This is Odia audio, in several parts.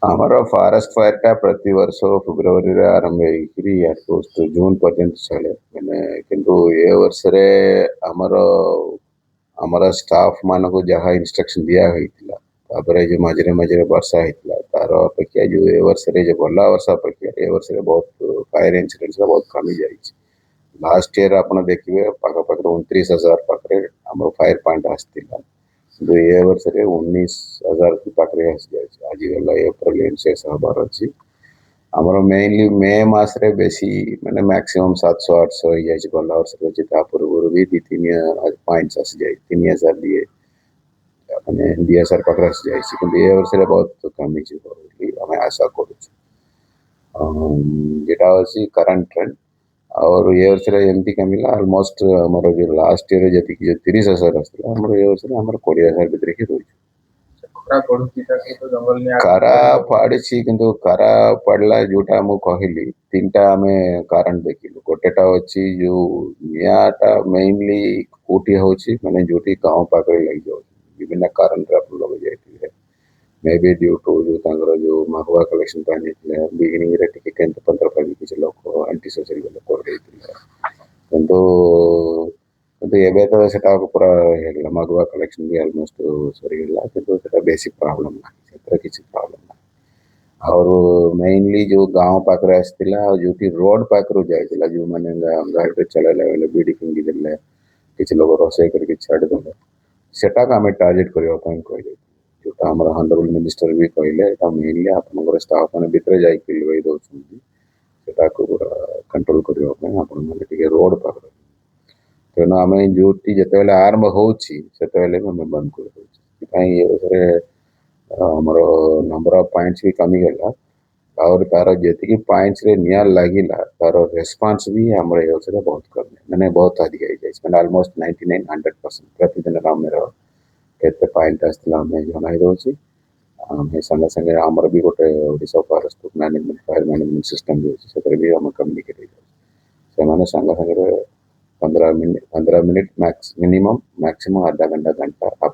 ଆମର ଫରେଷ୍ଟ ଫାୟାରଟା ପ୍ରତିବର୍ଷ ଫେବୃଆରୀରେ ଆରମ୍ଭ ହେଇକିରି ଅଗଷ୍ଟ ଜୁନ୍ ପର୍ଯ୍ୟନ୍ତ ଚାଲେ। ମାନେ କିନ୍ତୁ ଏ ବର୍ଷରେ ଆମର ଆମର ଷ୍ଟାଫମାନଙ୍କୁ ଯାହା ଇନଷ୍ଟ୍ରକ୍ସନ୍ ଦିଆ ହେଇଥିଲା, ତାପରେ ଯୋଉ ମଝିରେ ମଝିରେ ବର୍ଷା ହେଇଥିଲା, ତାର ଅପେକ୍ଷା ଯୋଉ ଏ ବର୍ଷରେ ଯୋଉ ଗଲା ବର୍ଷ ଅପେକ୍ଷା ଏ ବର୍ଷରେ ବହୁତ ଫାୟାର ଇନସିଡେଣ୍ଟସରେ ବହୁତ କମି ଯାଇଛି। ଲାଷ୍ଟ ଇୟର ଆପଣ ଦେଖିବେ ପାଖାପାଖି 29,000 ପାଖରେ ଆମର ଫାୟାର ପଏଣ୍ଟ ଆସିଥିଲା। କିନ୍ତୁ ଏ ବର୍ଷରେ 19,000 ପାଖରେ ଆସିଯାଇଛି। ଆଜି ଗଲା ଏପ୍ରିଲ ଶେଷ ହବାର ଅଛି। ଆମର ମେନଲି ମେ ମାସରେ ବେଶୀ ମାନେ ମ୍ୟାକ୍ସିମମ୍ 700-800 ହେଇଯାଇଛି। ଗଲା ବର୍ଷରେ ଅଛି, ତା ପୂର୍ବରୁ ବି 2-3 ପଏଣ୍ଟ ଆସିଯାଇଛି। 3,000 ଦିଏ ମାନେ 2,000 ପାଖରେ ଆସିଯାଇଛି, କିନ୍ତୁ ଏ ବର୍ଷରେ ବହୁତ କମିଯିବ ବୋଲି ଆମେ ଆଶା କରୁଛୁ। যেটা ଅଛି କରେଣ୍ଟ ଟ୍ରେଣ୍ଡ। और ଏ ବର୍ଷରେ ଏମିତି କମିଲା ଅଲମୋଷ୍ଟ ଆମର ଯୋଉ ଲାଷ୍ଟ ଇୟର ଯେତିକି 30,000 ଆସିଥିଲା, ଆମର ଏ ବର୍ଷରେ ଆମର 20,000 ଭିତରେ ହିଁ ରହୁଛି। ଖରା ପଡିଛି, କିନ୍ତୁ ଖରା ପଡିଲା ଯୋଉଟା ମୁଁ କହିଲି ତିନିଟା ଆମେ କାରଣ ଦେଖିଲୁ। ଗୋଟେଟା ଅଛି ଯୋଉ ନିଆଁଟା ମେନଲି କୋଉଠି ହଉଛି, ମାନେ ଯୋଉଠି ଗାଁ ପାଖରେ ଲାଗିଯାଉଛି ବିଭିନ୍ନ କାରଣରେ ଆପଣ ଲଗେଇ ଯାଇଥିବେ। ମେ ବି ଡ୍ୟୁ ଟୁ ଯୋଉ ତାଙ୍କର ଯୋଉ ମାଗୁଆ କଲେକ୍ସନ ପାଇଁ ହେଇଥିଲା ବିଗିନିଂରେ ଟିକେ କେନ୍ଦ୍ର ପତ୍ର ପାଇଁ କିଛି ଲୋକ ଆଣ୍ଟି ସୋସିଆଲ ଲୋକ ହେଇଥିଲେ, କିନ୍ତୁ କିନ୍ତୁ ଏବେ ତ ସେଟା ପୁରା ହେଇଗଲା ମାଗୁଆ କଲେକ୍ସନ ବି ଅଲମୋଷ୍ଟ ସରିଗଲା, କିନ୍ତୁ ସେଟା ବେଶୀ ପ୍ରୋବ୍ଲେମ ନାହିଁ, ସେଥିରେ କିଛି ପ୍ରୋବ୍ଲେମ ନାହିଁ। ଆଉ ମେନଲି ଯୋଉ ଗାଁ ପାଖରେ ଆସିଥିଲା ଆଉ ଯୋଉଠି ରୋଡ ପାଖରୁ ଯାଇଥିଲା, ଯୋଉମାନେ ଗାଡିରେ ଚଲେଇଲା ବେଳେ ବିଡି ଫିଙ୍ଗି ଦେଲେ, କିଛି ଲୋକ ରୋଷେଇ କରିକି ଛାଡ଼ିଦେଲେ, ସେଟାକୁ ଆମେ ଟାର୍ଗେଟ କରିବା ପାଇଁ କହିଲେ। ଯୋଉଟା ଆମର ହନରେବଲ ମିନିଷ୍ଟର ବି କହିଲେ ଏଟା ମେନଲି ଆପଣଙ୍କର ଷ୍ଟାଫ ମାନେ ଭିତରେ ଯାଇକି ଲିଭେଇ ଦଉଛନ୍ତି, ସେଟାକୁ କଣ୍ଟ୍ରୋଲ କରିବା ପାଇଁ ଆପଣମାନେ ଟିକେ ରୋଡ ପାଖରେ। ତେଣୁ ଆମେ ଯୋଉଠି ଯେତେବେଳେ ଆରମ୍ଭ ହଉଛି ସେତେବେଳେ ବି ଆମେ ବନ୍ଦ କରିଦଉଛୁ। ସେଥିପାଇଁ ଏ ବର୍ଷରେ ଆମର ନମ୍ବର ଅଫ ପଏଣ୍ଟସ ବି କମିଗଲା। और तार जी पॉइंट्स निया लगिला तार रेस्पॉन्स भी आम बहुत कम, मैंने बहुत अधिक मैंने ऑलमोस्ट 99-100% प्रतिदिन मेरा केते पॉइंट आसला जनाई दूसरी। संगे संगे आमर भी गोटे Odisha forest management fire management system भी अच्छे भी आम कम्युनिकेट से संगे संगे 15 मिनिट मिनिमम मैक्सिमम आधा घंटा घंटा आप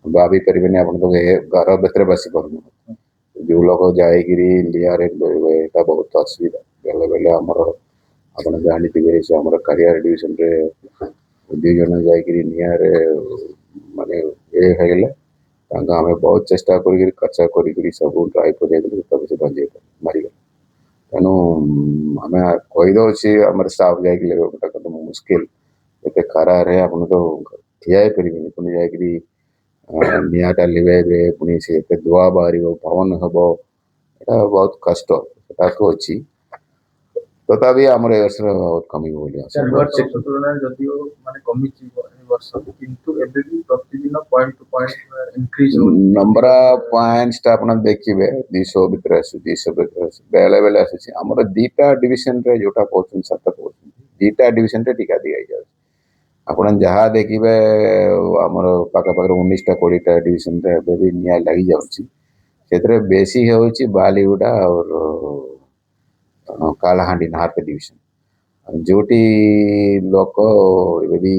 भाभी पारे आप घर भितर बस पार जो लोग जाइए लियारे यहाँ बहुत असुविधा। बेले बेले आमर आप जानते से आम करियर डिविजन रे 2 जन जाइए निआरे माने ये है आम बहुत चेष्टा खर्चा कर सब ड्राइव कर से बजे मरीगल। तेणु आम कहीदे आम स्टाफ जा मुस्किल एत खरारे आप तो ठिया पारे पुणी जा निआटा लिभेबे पुणी से धुआ बाहर पवन हम এটা ବହୁତ କଷ୍ଟ ସେଟାକୁ ଅଛି। ତଥାପି ଆମର ଏ ବର୍ଷ ବହୁତ କମିବ ବୋଲି ଆଶା କରୁଛି। ତୁଳନାରେ ଯଦିଓ ମାନେ କମିଛି ଏ ବର୍ଷ, କିନ୍ତୁ ଏବେ ବି ପ୍ରତିଦିନ ପଏଣ୍ଟ ଟୁ ପଏଣ୍ଟ ଇନକ୍ରିଜ ହଉଛି। ନମ୍ବର ପଏଣ୍ଟଟା ଆପଣ ଦେଖିବେ 200 ଭିତରେ ଆସୁଛି, 200 ଭିତରେ ଆସୁଛି, ବେଳେ ବେଳେ ଆସୁଛି। ଆମର 2ଟା ଡିଭିଜନରେ ଯୋଉଟା କହୁଛନ୍ତି ସତ କହୁଛନ୍ତି, 2ଟା ଡିଭିଜନରେ ଟିକା ଦିଆଯାଉଛି। ଆପଣ ଯାହା ଦେଖିବେ ଆମର ପାଖାପାଖି 19ଟା 20ଟା ଡିଭିଜନରେ ଏବେ ବି ନିଆଁ ଲାଗିଯାଉଛି। ସେଥିରେ ବେଶୀ ହେଉଛି ବାଲିଗୁଡ଼ା और कालाहांडी नार्थ डिविजन, जोटी लोक ए भी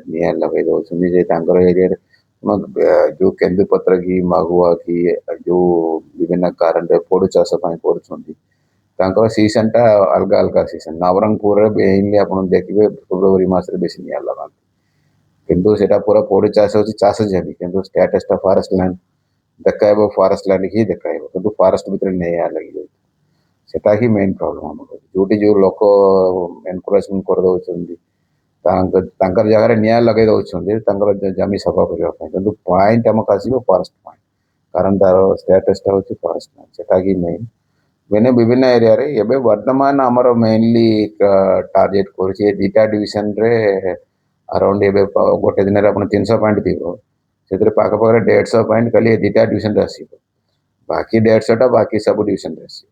निआं लगे दौरान एरिया जो केन्दुपत्र की महुआ की जो विभिन्न कारण पोड़ चाष पड़ुं सीजन टा अलग अलग सीजन। नवरंगपुर मेनली आप देखिए फेब्रुआरी मसरे बेस निआं लगा, किंतु सेटा पूरा पोड़ चाष हो चाष जमी कि स्टेटस फॉरेस्ट लैंड देखा फॉरेस्ट लैंड ही देखा कि फॉरेस्ट भितर निआं लगी सेटा ही मेन प्रॉब्लम आम जोटी जो लोक एनकरेजमेंट कर जगह निआं लगे दौरान जमी सफा करने कि पॉइंट आमको आसो फॉरेस्ट पॉइंट, कारण तार स्टेटसटा हूँ फॉरेस्ट लैंड सेटा ही मेन मैंने विभिन्न एरिया रे एबे वर्तमान आमर मेनली टार्गेट कर 2टा डिविजन रे अराउंड एबे गोटे दिन आप 300 पॉइंट थी से पाखपाखे 150 पॉइंट खाली 2टा डिविजन आस बाकी 150टा बाकी सब डिविजन आस